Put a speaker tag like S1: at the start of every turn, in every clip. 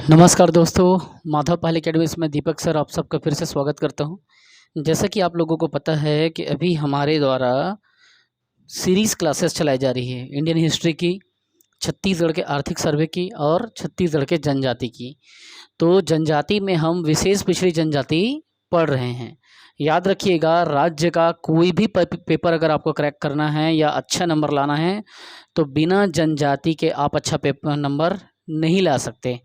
S1: नमस्कार दोस्तों, माधव पहल अकेडमी में दीपक सर आप सबका फिर से स्वागत करता हूं। जैसा कि आप लोगों को पता है कि अभी हमारे द्वारा सीरीज़ क्लासेस चलाई जा रही है इंडियन हिस्ट्री की, छत्तीसगढ़ के आर्थिक सर्वे की और छत्तीसगढ़ के जनजाति की। तो जनजाति में हम विशेष पिछड़ी जनजाति पढ़ रहे हैं। याद रखिएगा, राज्य का कोई भी पेपर अगर आपको क्रैक करना है या अच्छा नंबर लाना है तो बिना जनजाति के आप अच्छा पेपर नंबर नहीं ला सकते।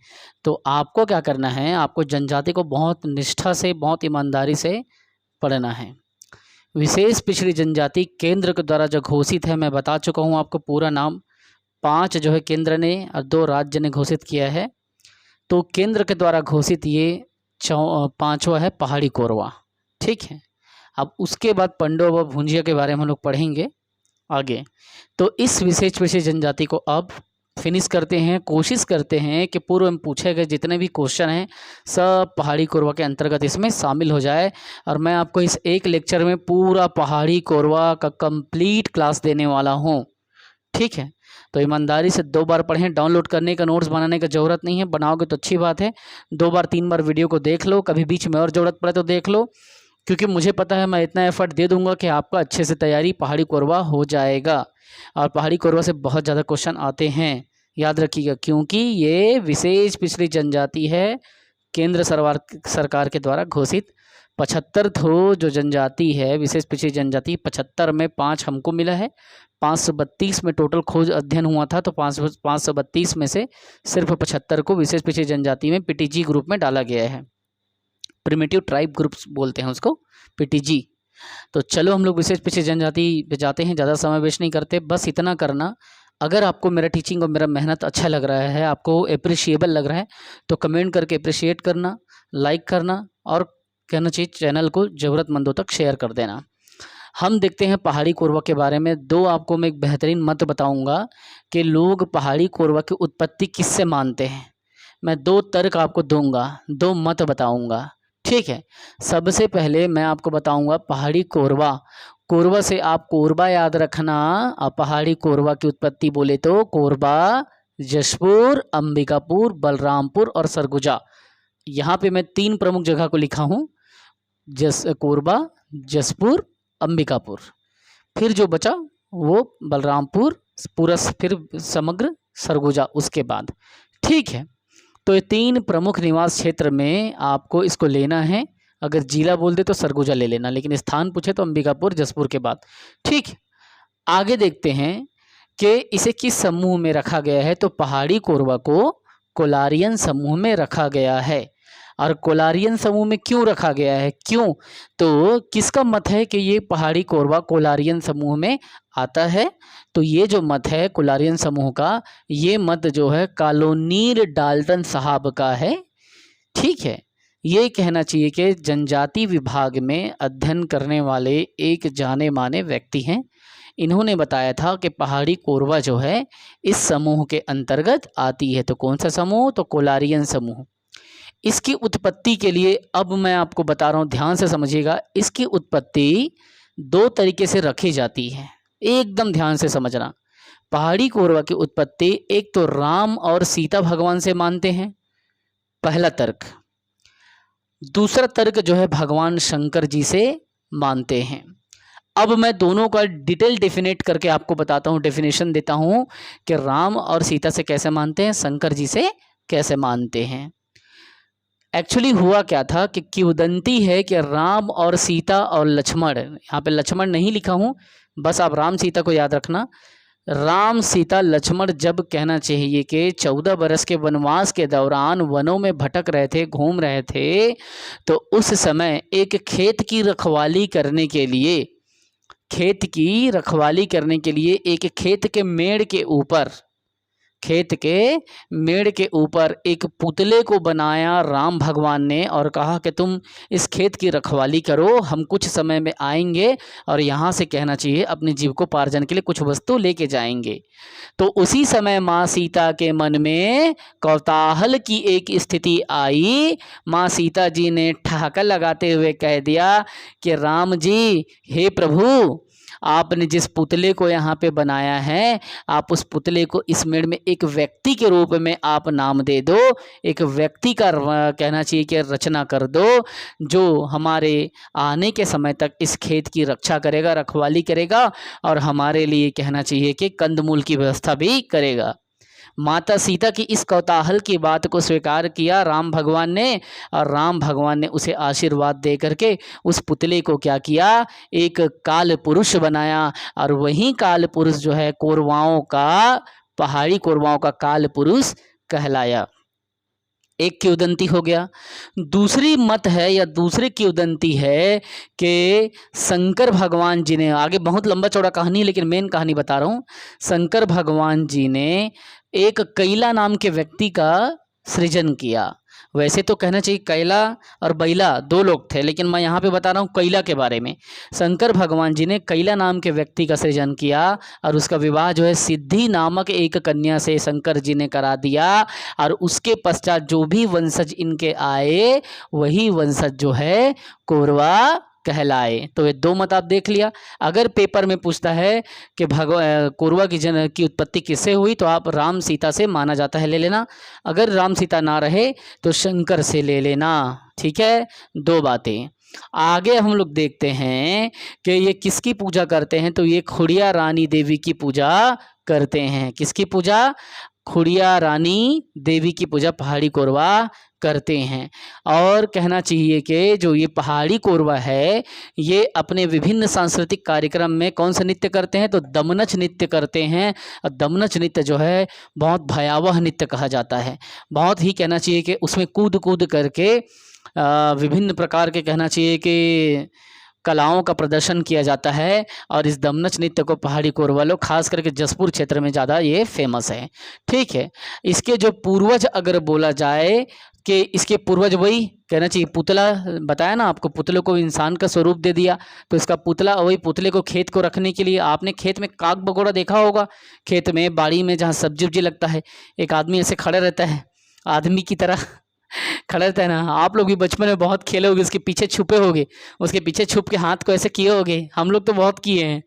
S1: तो आपको क्या करना है, आपको जनजाति को बहुत निष्ठा से, बहुत ईमानदारी से पढ़ना है। विशेष पिछड़ी जनजाति केंद्र के द्वारा जो घोषित है, मैं बता चुका हूँ आपको पूरा नाम। 5 जो है केंद्र ने और 2 राज्य ने घोषित किया है। तो केंद्र के द्वारा घोषित ये 5वां है पहाड़ी कोरवा। ठीक है, अब उसके बाद पंडो व भुंजिया के बारे में हम लोग पढ़ेंगे आगे। तो इस विशेष पिछड़ी जनजाति को अब फिनिश करते हैं। कोशिश करते हैं कि पूर्व में पूछे गए जितने भी क्वेश्चन हैं सब पहाड़ी कोरवा के अंतर्गत इसमें शामिल हो जाए, और मैं आपको इस एक लेक्चर में पूरा पहाड़ी कोरवा का कंप्लीट क्लास देने वाला हूं। ठीक है, तो ईमानदारी से 2 बार पढ़ें। डाउनलोड करने का, नोट्स बनाने का ज़रूरत नहीं है, बनाओगे तो अच्छी बात है। 2 बार 3 बार वीडियो को देख लो, कभी बीच में और ज़रूरत पड़े तो देख लो, क्योंकि मुझे पता है मैं इतना एफर्ट दे दूंगा कि आपका अच्छे से तैयारी पहाड़ी कोरवा हो जाएगा। और पहाड़ी कोरवा से बहुत ज़्यादा क्वेश्चन आते हैं, याद रखिएगा, क्योंकि ये विशेष पिछड़ी जनजाति है केंद्र सरकार के द्वारा घोषित। 75 थो जो जनजाति है विशेष पिछड़ी जनजाति, 75 में 5 हमको मिला है। 532 में टोटल खोज अध्ययन हुआ था, तो 532 में से सिर्फ 75 को विशेष पिछड़ी जनजाति में पीटीजी ग्रुप में डाला गया है। प्रिमिटिव ट्राइब ग्रुप्स बोलते हैं उसको, पीटीजी। तो चलो हम लोग विशेष पिछड़ी जनजाति पे जाते हैं, ज़्यादा समय वेस्ट नहीं करते। बस इतना करना, अगर आपको मेरा टीचिंग और मेरा मेहनत अच्छा लग रहा है, आपको अप्रिशिएबल लग रहा है, तो कमेंट करके अप्रिशिएट करना, लाइक करना, और कहना चाहिए चैनल को ज़रूरतमंदों तक शेयर कर देना। हम देखते हैं पहाड़ी कोरवा के बारे में। 2 आपको मैं एक बेहतरीन मत बताऊंगा कि लोग पहाड़ी कोरवा की उत्पत्ति किससे मानते हैं। मैं 2 तर्क आपको दूंगा, 2 मत बताऊंगा। ठीक है, सबसे पहले मैं आपको बताऊंगा पहाड़ी कोरवा। कोरवा से आप कोरबा याद रखना। आप पहाड़ी कोरवा की उत्पत्ति बोले तो कोरबा, जशपुर, अंबिकापुर, बलरामपुर और सरगुजा। यहाँ पे मैं 3 प्रमुख जगह को लिखा हूँ, कोरबा, जशपुर, अंबिकापुर। फिर जो बचा वो बलरामपुर, पूरा फिर समग्र सरगुजा उसके बाद। ठीक है, तो ये 3 प्रमुख निवास क्षेत्र में आपको इसको लेना है। अगर जिला बोल दे तो सरगुजा ले लेना, लेकिन स्थान पूछे तो अंबिकापुर, जसपुर के बाद। ठीक, आगे देखते हैं कि इसे किस समूह में रखा गया है। तो पहाड़ी कोरवा को कोलारियन समूह में रखा गया है। और कोलारियन समूह में क्यों रखा गया है, क्यों? तो किसका मत है कि ये पहाड़ी कोरवा कोलारियन समूह में आता है? तो ये जो मत है कोलारियन समूह का, ये मत जो है कॉलोनील डाल्टन साहब का है। ठीक है, ये कहना चाहिए कि जनजाति विभाग में अध्ययन करने वाले एक जाने माने व्यक्ति हैं। इन्होंने बताया था कि पहाड़ी कोरवा जो है इस समूह के अंतर्गत आती है। तो कौन सा समूह? तो कोलारियन समूह। इसकी उत्पत्ति के लिए अब मैं आपको बता रहा हूँ, ध्यान से समझिएगा। इसकी उत्पत्ति 2 तरीके से रखी जाती है, एकदम ध्यान से समझना। पहाड़ी कोरवा की उत्पत्ति एक तो राम और सीता भगवान से मानते हैं, पहला तर्क। दूसरा तर्क जो है भगवान शंकर जी से मानते हैं। अब मैं दोनों का डिटेल डेफिनेट करके आपको बताता हूँ, डेफिनेशन देता हूँ कि राम और सीता से कैसे मानते हैं, शंकर जी से कैसे मानते हैं। एक्चुअली हुआ क्या था कि किंवदंती है कि राम और सीता और लक्ष्मण, यहाँ पे लक्ष्मण नहीं लिखा हूँ, बस आप राम सीता को याद रखना। राम सीता लक्ष्मण जब कहना चाहिए कि 14 बरस के वनवास के दौरान वनों में भटक रहे थे, घूम रहे थे, तो उस समय एक खेत की रखवाली करने के लिए एक खेत के ऊपर एक पुतले को बनाया राम भगवान ने, और कहा कि तुम इस खेत की रखवाली करो, हम कुछ समय में आएंगे और यहाँ से कहना चाहिए अपने जीविकोपार्जन के लिए कुछ वस्तु लेके जाएंगे। तो उसी समय माँ सीता के मन में कौतूहल की एक स्थिति आई। माँ सीता जी ने ठहाका लगाते हुए कह दिया कि राम जी, हे प्रभु, आपने जिस पुतले को यहाँ पे बनाया है, आप उस पुतले को इस मेढ़ में एक व्यक्ति के रूप में आप नाम दे दो, एक व्यक्ति का कहना चाहिए कि रचना कर दो, जो हमारे आने के समय तक इस खेत की रक्षा करेगा, रखवाली करेगा और हमारे लिए कहना चाहिए कि कंदमूल की व्यवस्था भी करेगा। माता सीता की इस कौतूहल की बात को स्वीकार किया राम भगवान ने, और राम भगवान ने उसे आशीर्वाद दे करके उस पुतले को क्या किया, एक काल पुरुष बनाया। और वही काल पुरुष जो है कौरवाओं का, पहाड़ी कौरवाओं का काल पुरुष कहलाया। एक किंवदंती हो गया। दूसरी मत है या दूसरी किंवदंती है कि शंकर भगवान जी ने, आगे बहुत लंबा चौड़ा कहानी है लेकिन मेन कहानी बता रहा हूँ। शंकर भगवान जी ने एक कैला नाम के व्यक्ति का सृजन किया। वैसे तो कहना चाहिए कैला और बैला दो लोग थे, लेकिन मैं यहाँ पे बता रहा हूँ कैला के बारे में। शंकर भगवान जी ने कैला नाम के व्यक्ति का सृजन किया और उसका विवाह जो है सिद्धि नामक एक कन्या से शंकर जी ने करा दिया। और उसके पश्चात जो भी वंशज इनके आए, वही वंशज जो है कौरवा कहलाए। तो ये दो मत आप देख लिया। अगर पेपर में पूछता है कि कौरवा की उत्पत्ति किससे हुई, तो आप राम सीता से माना जाता है, ले लेना। अगर राम सीता ना रहे तो शंकर से ले लेना। ठीक है, दो बातें। आगे हम लोग देखते हैं कि ये किसकी पूजा करते हैं, तो ये खुड़िया रानी देवी की पूजा करते हैं। किसकी पूजा? खुड़िया रानी देवी की पूजा पहाड़ी कौरवा करते हैं। और कहना चाहिए कि जो ये पहाड़ी कौरवा है, ये अपने विभिन्न सांस्कृतिक कार्यक्रम में कौन सा नृत्य करते हैं, तो दमनच नृत्य करते हैं। और दमनच नृत्य जो है बहुत भयावह नृत्य कहा जाता है। बहुत ही कहना चाहिए कि उसमें कूद कूद करके विभिन्न प्रकार के कहना चाहिए कि कलाओं का प्रदर्शन किया जाता है। और इस दमनच नृत्य को पहाड़ी कौरवा लोग, खास करके जसपुर क्षेत्र में ज़्यादा ये फेमस है। ठीक है, इसके जो पूर्वज अगर बोला जाए कि इसके पूर्वज वही कहना चाहिए पुतला, बताया ना आपको, पुतले को इंसान का स्वरूप दे दिया, तो इसका पुतला वही पुतले को खेत को रखने के लिए, आपने खेत में काग बगोड़ा देखा होगा, खेत में बाड़ी में जहाँ सब्जी उब्जी लगता है, एक आदमी ऐसे खड़ा रहता है, आदमी की तरह खड़ा रहता है ना। आप लोग भी बचपन में बहुत खेले होगे, उसके पीछे छुपे होगे, उसके पीछे छुप के हाथ को ऐसे किए होगे। हम लोग तो बहुत किए हैं।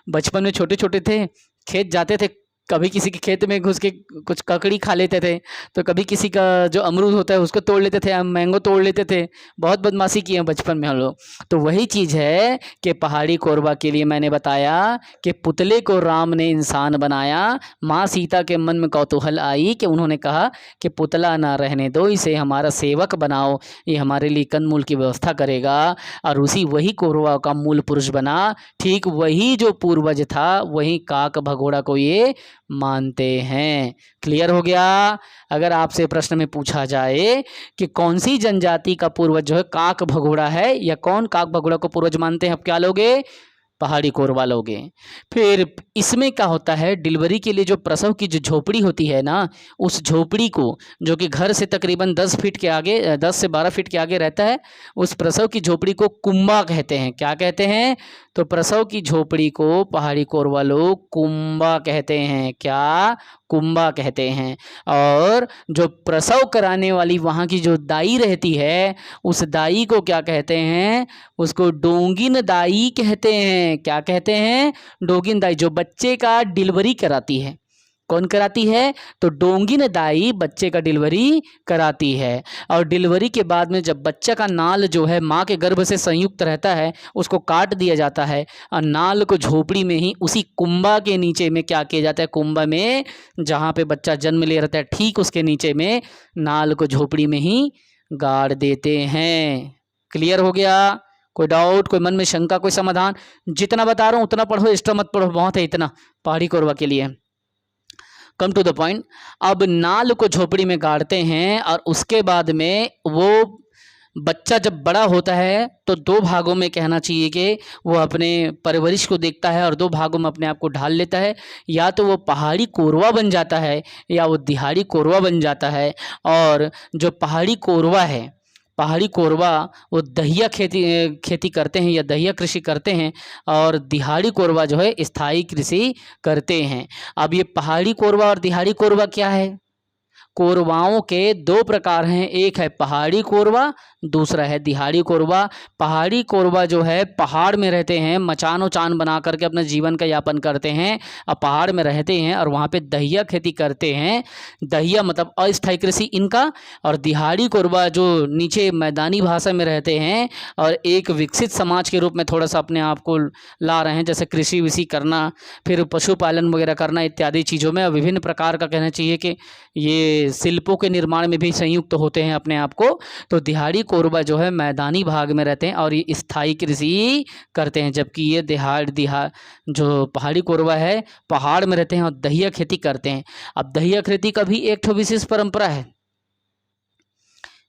S1: बचपन में छोटे छोटे थे, खेत जाते थे, कभी किसी के खेत में घुस के कुछ ककड़ी खा लेते थे, तो कभी किसी का जो अमरूद होता है उसको तोड़ लेते थे, हम मैंगो तोड़ लेते थे। बहुत बदमाशी की है बचपन में हम लोग। तो वही चीज़ है कि पहाड़ी कौरवा के लिए मैंने बताया कि पुतले को राम ने इंसान बनाया। माँ सीता के मन में कौतूहल आई कि उन्होंने कहा कि पुतला ना रहने दो, इसे हमारा सेवक बनाओ, ये हमारे लिए कंदमूल की व्यवस्था करेगा। और उसी वही कौरवा का मूल पुरुष बना। ठीक वही जो पूर्वज था, वही काक भगोड़ा को ये मानते हैं। क्लियर हो गया? अगर आपसे प्रश्न में पूछा जाए कि कौन सी जनजाति का पूर्वज जो है काक भगोड़ा है, या कौन काक भगोड़ा को पूर्वज मानते हैं, आप क्या लोगे? पहाड़ी कौरवा लोगे। फिर इसमें क्या होता है, डिलीवरी के लिए जो प्रसव की जो झोपड़ी होती है ना, उस झोपड़ी को, जो कि घर से तकरीबन 10 फीट के आगे, 10 से 12 फीट के आगे रहता है, उस प्रसव की झोपड़ी को कुंबा कहते हैं। क्या कहते हैं? तो प्रसव की झोपड़ी को पहाड़ी कौरवा लोग कुंबा कहते हैं। क्या? कुंबा कहते हैं। और जो प्रसव कराने वाली वहाँ की जो दाई रहती है, उस दाई को क्या कहते हैं? उसको डोंगिन दाई कहते हैं। क्या कहते हैं? डोंगिन दाई, जो बच्चे का डिलीवरी कराती है। कौन कराती है? तो डोंगिन दाई बच्चे का डिलीवरी कराती है। और डिलीवरी के बाद में जब बच्चा का नाल जो है माँ के गर्भ से संयुक्त रहता है, उसको काट दिया जाता है और नाल को झोपड़ी में ही उसी कुंबा के नीचे में क्या किया जाता है, कुंबा में जहाँ पे बच्चा जन्म ले रहता है, ठीक उसके नीचे में नाल को झोपड़ी में ही गाड़ देते हैं। क्लियर हो गया? कोई डाउट, कोई मन में शंका, कोई समाधान? जितना बता रहा हूँ उतना पढ़ो, एक्स्ट्रा मत पढ़ो, बहुत है इतना पहाड़ी कौरवा के लिए। Come to the point. अब नाल को झोपड़ी में गाड़ते हैं और उसके बाद में वो बच्चा जब बड़ा होता है तो दो भागों में कहना चाहिए कि वो अपने परवरिश को देखता है और दो भागों में अपने आप को ढाल लेता है। या तो वो पहाड़ी कौरवा बन जाता है या वो दिहाड़ी कौरवा बन जाता है। और जो पहाड़ी कौरवा है, पहाड़ी कौरवा वो दहिया खेती करते हैं या दहिया कृषि करते हैं, और दिहाड़ी कौरवा जो है स्थायी कृषि करते हैं। अब ये पहाड़ी कौरवा और दिहाड़ी कौरवा क्या है? कोरवाओं के दो प्रकार हैं, एक है पहाड़ी कोरवा, दूसरा है दिहाड़ी कोरवा। पहाड़ी कोरवा जो है पहाड़ में रहते हैं, मचान उचान बना करके अपना जीवन का यापन करते हैं, अब पहाड़ में रहते हैं और वहाँ पे दहिया खेती करते हैं। दहिया मतलब अस्थायी कृषि इनका। और दिहाड़ी कोरवा जो नीचे मैदानी भाषा में रहते हैं और एक विकसित समाज के रूप में थोड़ा सा अपने आप को ला रहे हैं, जैसे कृषि विषि करना, फिर पशुपालन वगैरह करना इत्यादि चीज़ों में, और विभिन्न प्रकार का कहना चाहिए कि ये शिल्पों के निर्माण में भी संयुक्त होते हैं अपने आप को। तो दिहाड़ी कोरबा जो है मैदानी भाग में रहते हैं और ये स्थायी कृषि करते हैं, जबकि ये जो पहाड़ी कोरबा है पहाड़ में रहते हैं और दहिया खेती करते हैं। अब दहिया खेती का भी एक ठो विशेष परंपरा है।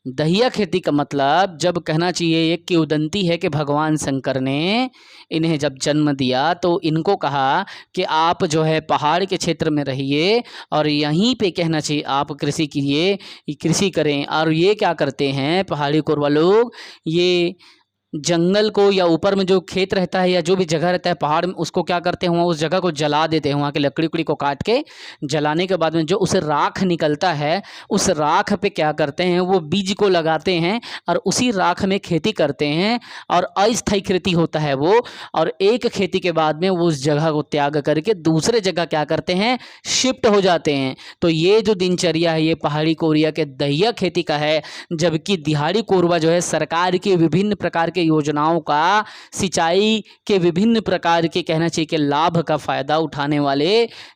S1: दहिया खेती का मतलब जब कहना चाहिए एक किंवदंती है कि भगवान शंकर ने इन्हें जब जन्म दिया तो इनको कहा कि आप जो है पहाड़ के क्षेत्र में रहिए और यहीं पे कहना चाहिए आप कृषि कीजिए, कृषि करें। और ये क्या करते हैं पहाड़ी कोरवा लोग, ये जंगल को या ऊपर में जो खेत रहता है या जो भी जगह रहता है पहाड़ में, उसको क्या करते हैं, उस जगह को जला देते हैं। वहाँ की लकड़ी उकड़ी को काट के जलाने के बाद में जो उसे राख निकलता है, उस राख पे क्या करते हैं, वो बीज को लगाते हैं और उसी राख में खेती करते हैं और अस्थायी खेती होता है वो। और एक खेती के बाद में वो उस जगह को त्याग करके दूसरे जगह क्या करते हैं, शिफ्ट हो जाते हैं। तो ये जो दिनचर्या है ये पहाड़ी कोरिया के दहिया खेती का है, जबकि दिहाड़ी कोरबा जो है सरकार की विभिन्न प्रकार योजनाओं का, सिंचाई के विभिन्न प्रकार के कहना चाहिए कि लाभ का फायदा उठाने वाले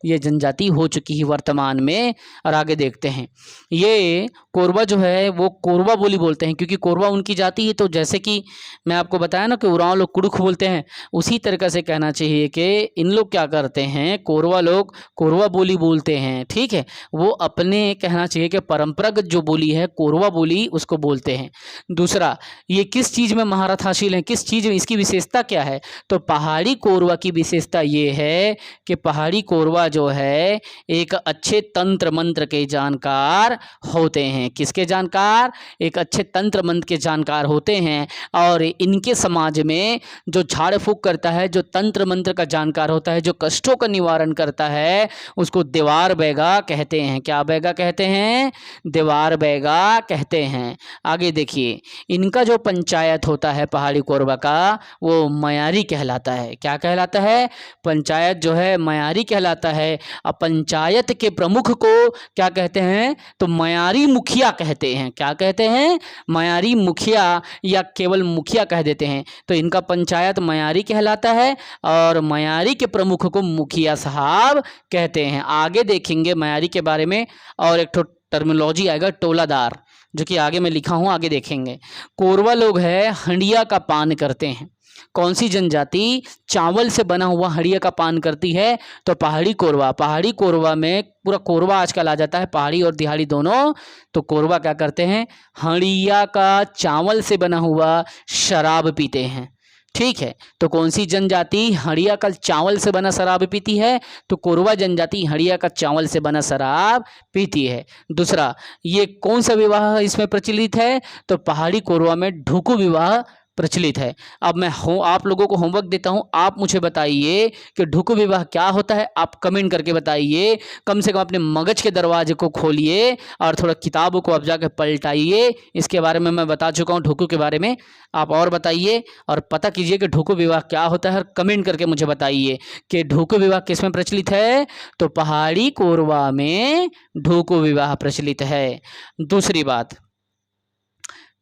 S1: ये जनजाति हो चुकी है वर्तमान में। और आगे देखते हैं, ये कोरबा जो है वो कोरबा बोली बोलते हैं क्योंकि कोरबा उनकी जाति है। तो जैसे कि मैं आपको बताया ना कि उरांव लोग कुड़ुख बोलते हैं, उसी तरीके से कहना चाहिए कि इन लोग क्या करते हैं, कोरबा लोग कोरबा बोली बोलते हैं। ठीक है, वो अपने कहना चाहिए कि परंपरागत जो बोली है कोरबा बोली उसको बोलते हैं। दूसरा, ये किस चीज़ में महारत हासिल है, किस चीज़ में, इसकी विशेषता क्या है, तो पहाड़ी कोरबा की विशेषता ये है कि पहाड़ी कोरबा जो है एक अच्छे तंत्र मंत्र के जानकार होते हैं। किसके जानकार, एक अच्छे तंत्र मंत्र के जानकार होते हैं। और इनके समाज में जो झाड़ फूक करता है, जो तंत्र मंत्र का जानकार होता है, जो कष्टों का निवारण करता है, उसको देवार बैगा कहते हैं। क्या बैगा कहते हैं, देवार बैगा कहते हैं। आगे देखिए, इनका जो पंचायत होता है पहाड़ी कोरबा का वो मयारी कहलाता है। क्या कहलाता है, पंचायत जो है मयारी कहलाता है। अब पंचायत के प्रमुख को क्या कहते हैं, तो मयारी मुखिया कहते हैं। क्या कहते हैं, मयारी मुखिया या केवल मुखिया कह देते हैं। तो इनका पंचायत मयारी कहलाता है और मयारी के प्रमुख को मुखिया साहब कहते हैं। आगे देखेंगे मयारी के बारे में और एक ठो टर्मिनोलॉजी आएगा टोलादार, जो कि आगे मैं लिखा हूँ, आगे देखेंगे। कोरबा लोग है हंडिया का पान करते हैं। कौन सी जनजाति चावल से बना हुआ हंडिया का पान करती है, तो पहाड़ी कोरबा। पहाड़ी कोरबा में पूरा कोरबा आजकल आ जाता है, पहाड़ी और दिहाड़ी दोनों। तो कोरबा क्या करते हैं, हंडिया का चावल से बना हुआ शराब पीते हैं। ठीक है, तो कौन सी जनजाति हंडिया का चावल से बना शराब पीती है, तो कोरबा जनजाति हंडिया का चावल से बना शराब पीती है। दूसरा, ये कौन सा विवाह इसमें प्रचलित है, तो पहाड़ी कोरबा में ढुकू विवाह प्रचलित है। अब मैं आप लोगों को होमवर्क देता हूं, आप मुझे बताइए कि ढुकू विवाह क्या होता है। आप कमेंट करके बताइए, कम से कम अपने मगज के दरवाजे को खोलिए और थोड़ा किताबों को आप जाकर पलटाइए। इसके बारे में मैं बता चुका हूं, ढुकू के बारे में आप और बताइए और पता कीजिए कि ढुकू विवाह क्या होता है और कमेंट करके मुझे बताइए कि ढुकू विवाह किस में प्रचलित है, तो पहाड़ी कोरबा में ढुकू विवाह प्रचलित है। दूसरी बात,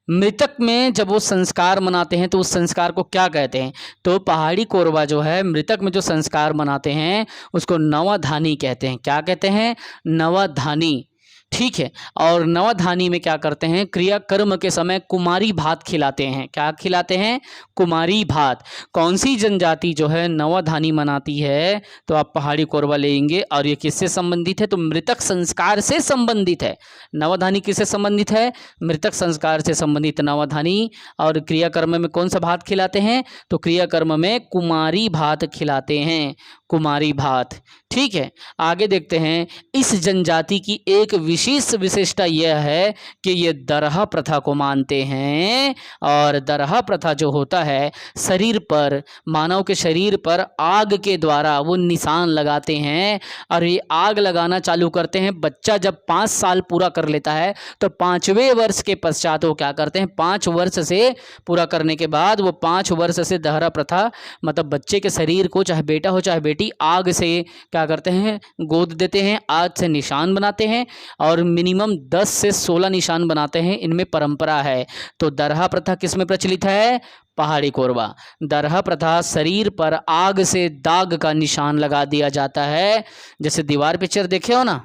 S1: मृतक में जब वो संस्कार मनाते हैं तो उस संस्कार को क्या कहते हैं, तो पहाड़ी कोरबा जो है मृतक में जो संस्कार मनाते हैं उसको नवाधानी कहते हैं। क्या कहते हैं, नवाधानी। ठीक है, और नवाधानी में क्या करते हैं, क्रियाकर्म के समय कुमारी भात खिलाते हैं। क्या खिलाते हैं, कुमारी भात। कौन सी जनजाति जो है नवाधानी मनाती है, तो आप पहाड़ी कोरबा लेंगे। और ये किससे संबंधित है, तो मृतक संस्कार से संबंधित है। नवाधानी किससे संबंधित है, मृतक संस्कार से संबंधित नवाधानी। और क्रियाकर्म में कौन सा भात खिलाते हैं, तो क्रियाकर्म में कुमारी भात खिलाते हैं। कुमारी भात। ठीक है, आगे देखते हैं। इस जनजाति की एक विशेष विशेषता यह है कि ये दरहा प्रथा को मानते हैं, और दरहा प्रथा जो होता है शरीर पर, मानव के शरीर पर आग के द्वारा वो निशान लगाते हैं, और ये आग लगाना चालू करते हैं। बच्चा जब 5 साल पूरा कर लेता है तो 5वें वर्ष के पश्चात वो क्या करते हैं, 5 वर्ष से पूरा करने के बाद वो 5 वर्ष से दहरा प्रथा, मतलब बच्चे के शरीर को, चाहे बेटा हो चाहे बेटी, आग से क्या करते हैं, गोद देते हैं, आग से निशान बनाते हैं, और मिनिमम 10 से 16 निशान बनाते हैं। इनमें परंपरा है। तो दरहा प्रथा किस में प्रचलित है? पहाड़ी कोरबा। दरहा प्रथा शरीर पर आग से दाग का निशान लगा दिया जाता है। जैसे दीवार पिक्चर देखे हो ना,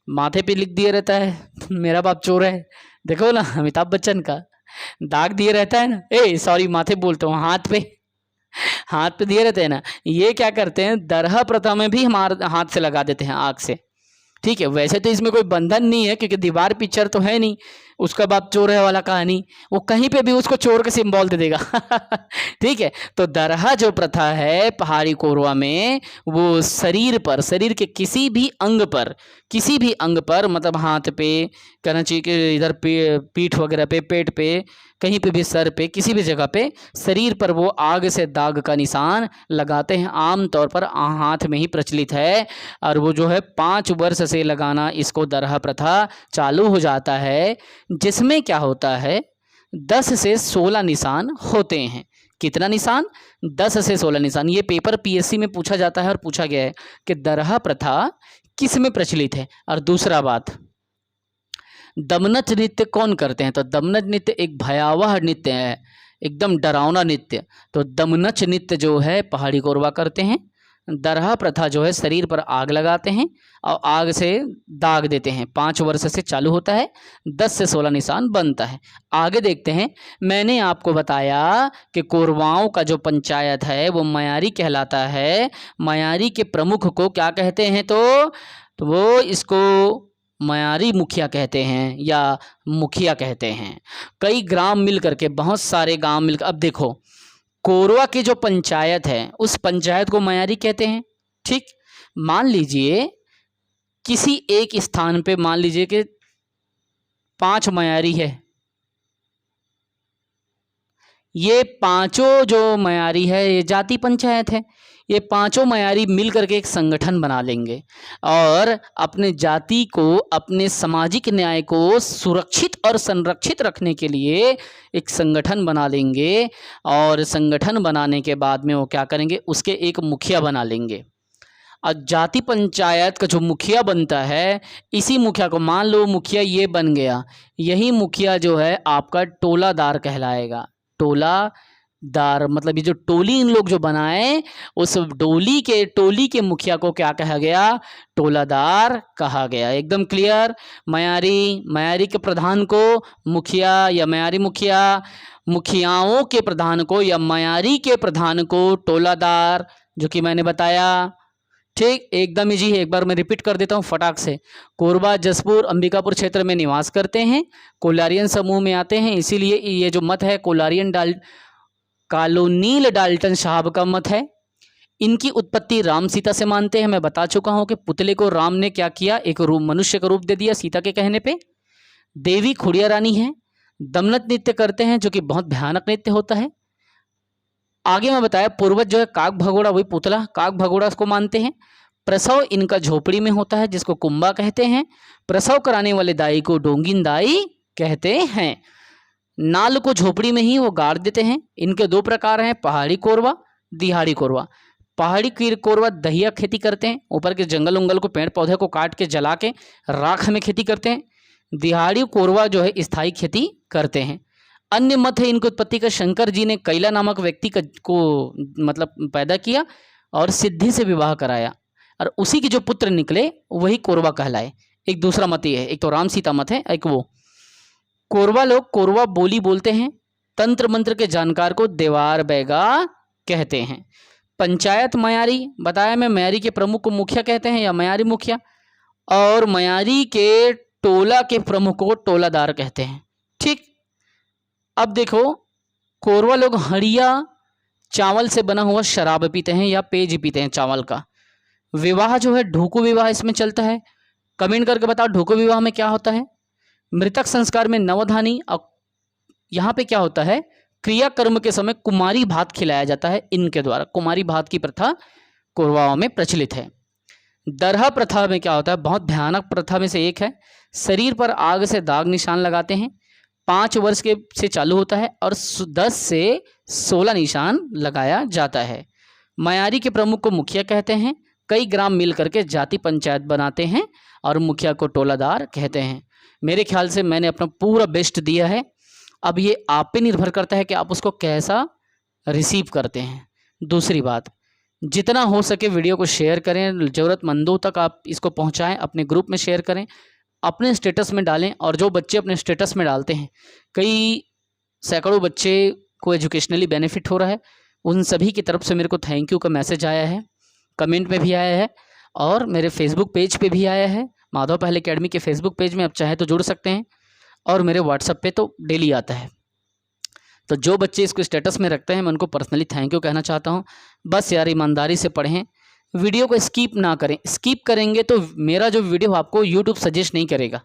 S1: माथे पे लिख दिया रहता है मेरा बाप चोर है, देखो ना अमिताभ बच्चन का दाग दिए रहता है ना, सॉरी माथे बोलता हूँ, हाथ पे दिए रहते हैं ना। ये क्या करते हैं, दरहा प्रथा में भी हमारे हाथ से लगा देते हैं आग से। ठीक है, वैसे तो इसमें कोई बंधन नहीं है क्योंकि दीवार पिक्चर तो है नहीं, उसका बाप चोर है वाला कहानी, वो कहीं पे भी उसको चोर का सिंबल दे देगा ठीक है, तो दरहा जो प्रथा है पहाड़ी कोरवा में, वो शरीर पर, शरीर के किसी भी अंग पर, मतलब हाथ पे, कहना चाहिए कि इधर पीठ वगैरह पे, पेट पे, कहीं पे भी, सर पे, किसी भी जगह पे शरीर पर वो आग से दाग का निशान लगाते हैं। आम तौर पर हाथ में ही प्रचलित है, और वो जो है 5 वर्ष से लगाना इसको दरहा प्रथा चालू हो जाता है, जिसमें क्या होता है 10 से 16 निशान होते हैं। कितना निशान? 10 से 16 निशान। ये पेपर पीएससी में पूछा जाता है और पूछा गया है कि दरहा प्रथा किस में प्रचलित है। और दूसरा बात, दमनच नृत्य कौन करते हैं? तो दमनच नृत्य एक भयावह नृत्य है, एकदम डरावना नृत्य। तो दमनच नृत्य जो है पहाड़ी कोरवा करते हैं। दरहा प्रथा जो है शरीर पर आग लगाते हैं और आग से दाग देते हैं। 5 वर्ष से चालू होता है, 10 से 16 निशान बनता है। आगे देखते हैं। मैंने आपको बताया कि कोरवाओं का जो पंचायत है वो मयारी कहलाता है। मयारी के प्रमुख को क्या कहते हैं? तो वो इसको मयारी मुखिया कहते हैं या मुखिया कहते हैं। कई ग्राम मिल करके, बहुत सारे गांव मिलकर, अब देखो कोरवा की जो पंचायत है उस पंचायत को मयारी कहते हैं। ठीक, मान लीजिए किसी एक स्थान पे, मान लीजिए कि 5 मयारी है, ये पांचों जो मयारी है ये जाति पंचायत है। ये पांचों मयारी मिल करके एक संगठन बना लेंगे और अपने जाति को, अपने सामाजिक न्याय को सुरक्षित और संरक्षित रखने के लिए एक संगठन बना लेंगे। और संगठन बनाने के बाद में वो क्या करेंगे, उसके एक मुखिया बना लेंगे। और जाति पंचायत का जो मुखिया बनता है, इसी मुखिया को, मान लो मुखिया ये बन गया, यही मुखिया जो है आपका टोलादार कहलाएगा। टोलादार मतलब ये जो टोली इन लोग जो बनाए, उस टोली के मुखिया को क्या कहा गया? टोलादार कहा गया। एकदम क्लियर। मयारी के प्रधान को मुखिया या मयारी मुखिया, मुखियाओं के प्रधान को या मयारी के प्रधान को टोलादार, जो कि मैंने बताया। ठीक, एकदम इजी है। एक बार मैं रिपीट कर देता हूँ फटाक से। कोरबा, जसपुर, अंबिकापुर क्षेत्र में निवास करते हैं, कोलारियन समूह में आते हैं। इसीलिए ये जो मत है कॉलोनील डाल्टन साहब का मत है। इनकी उत्पत्ति राम सीता से मानते हैं। मैं बता चुका हूँ कि पुतले को राम ने क्या किया, एक रूप, मनुष्य का रूप दे दिया सीता के कहने पे। देवी खुड़िया रानी है। दमनत नृत्य करते हैं जो कि बहुत भयानक नृत्य होता है। आगे मैं बताया पूर्वज जो है काक भगोड़ा, वही पुतला काक भगोड़ा को मानते हैं। प्रसव इनका झोपड़ी में होता है जिसको कुंबा कहते हैं। प्रसव कराने वाले दाई को डोंगिन दाई कहते हैं। नाल को झोपड़ी में ही वो गाड़ देते हैं। इनके 2 प्रकार हैं, पहाड़ी कोरवा, दिहाड़ी कोरवा। पहाड़ी कोरवा दहिया खेती करते हैं, ऊपर के जंगल उंगल को, पेड़ पौधे को काट के जला के राख में खेती करते हैं। दिहाड़ी कोरवा जो है स्थायी खेती करते हैं। अन्य मत है इनकी उत्पत्ति का शंकर जी ने कैला नामक व्यक्ति को मतलब पैदा किया और सिद्धि से विवाह कराया, और उसी के जो पुत्र निकले वही कोरवा कहलाए। एक दूसरा मत ये है, एक तो राम सीता मत है, एक वो। कोरवा लोग कोरवा बोली बोलते हैं। तंत्र मंत्र के जानकार को देवार बैगा कहते हैं। पंचायत मयारी बताया मैं, मयारी के प्रमुख को मुखिया कहते हैं या मयारी मुखिया, और मयारी के टोला के प्रमुख को टोलादार कहते हैं। ठीक, अब देखो कोरवा लोग हड़िया चावल से बना हुआ शराब पीते हैं या पेज पीते हैं चावल का, विवाह जो है ढोकू विवाह इसमें चलता है। कमेंट करके बताओ ढोकू विवाह में क्या होता है। मृतक संस्कार में नवधानी, और यहाँ पे क्या होता है, क्रियाकर्म के समय कुमारी भात खिलाया जाता है इनके द्वारा। कुमारी भात की प्रथा कोरवाओं में प्रचलित है। दरहा प्रथा में क्या होता है, बहुत भयानक प्रथा में से एक है। शरीर पर आग से दाग निशान लगाते हैं। 5 वर्ष के से चालू होता है और 10 से 16 निशान लगाया जाता है। मयारी के प्रमुख को मुखिया कहते हैं। कई ग्राम मिल करके जाति पंचायत बनाते हैं और मुखिया को टोलादार कहते हैं। मेरे ख्याल से मैंने अपना पूरा बेस्ट दिया है। अब ये आप पे निर्भर करता है कि आप उसको कैसा रिसीव करते हैं। दूसरी बात, जितना हो सके वीडियो को शेयर करें, ज़रूरतमंदों तक आप इसको पहुंचाएं, अपने ग्रुप में शेयर करें, अपने स्टेटस में डालें। और जो बच्चे अपने स्टेटस में डालते हैं, कई सैकड़ों बच्चे को एजुकेशनली बेनिफिट हो रहा है, उन सभी की तरफ से मेरे को थैंक यू का मैसेज आया है, कमेंट में भी आया है और मेरे फेसबुक पेज पे भी आया है। माधव पहल एकेडमी के फेसबुक पेज में आप चाहे तो जुड़ सकते हैं और मेरे व्हाट्सएप पे तो डेली आता है। तो जो बच्चे इसको स्टेटस में रखते हैं मैं उनको पर्सनली थैंक यू कहना चाहता हूँ। बस यार ईमानदारी से पढ़ें, वीडियो को स्किप ना करें। स्किप करेंगे तो मेरा जो वीडियो आपको यूट्यूब सजेस्ट नहीं करेगा।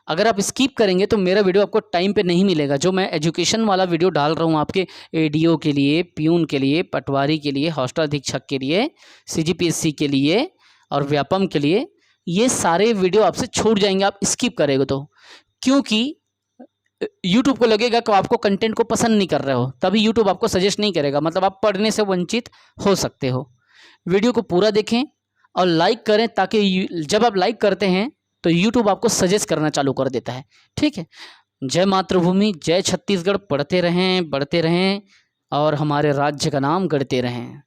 S1: अगर आप स्किप करेंगे तो मेरा वीडियो आपको टाइम पे नहीं मिलेगा। जो मैं एजुकेशन वाला वीडियो डाल रहा हूँ आपके एडीओ के लिए, प्यून के लिए, पटवारी के लिए, हॉस्टल अधीक्षक के लिए, सीजीपीएससी के लिए और व्यापम के लिए, ये सारे वीडियो आपसे छूट जाएंगे आप स्किप करेंगे तो। क्योंकि यूट्यूब को लगेगा कि आपको कंटेंट को पसंद नहीं कर रहे हो, तभी यूट्यूब आपको सजेस्ट नहीं करेगा, मतलब आप पढ़ने से वंचित हो सकते हो। वीडियो को पूरा देखें और लाइक करें, ताकि जब आप लाइक करते हैं तो यूट्यूब आपको सजेस्ट करना चालू कर देता है। ठीक है। जय मातृभूमि, जय छत्तीसगढ़। पढ़ते रहें, बढ़ते रहें और हमारे राज्य का नाम गढ़ते रहें।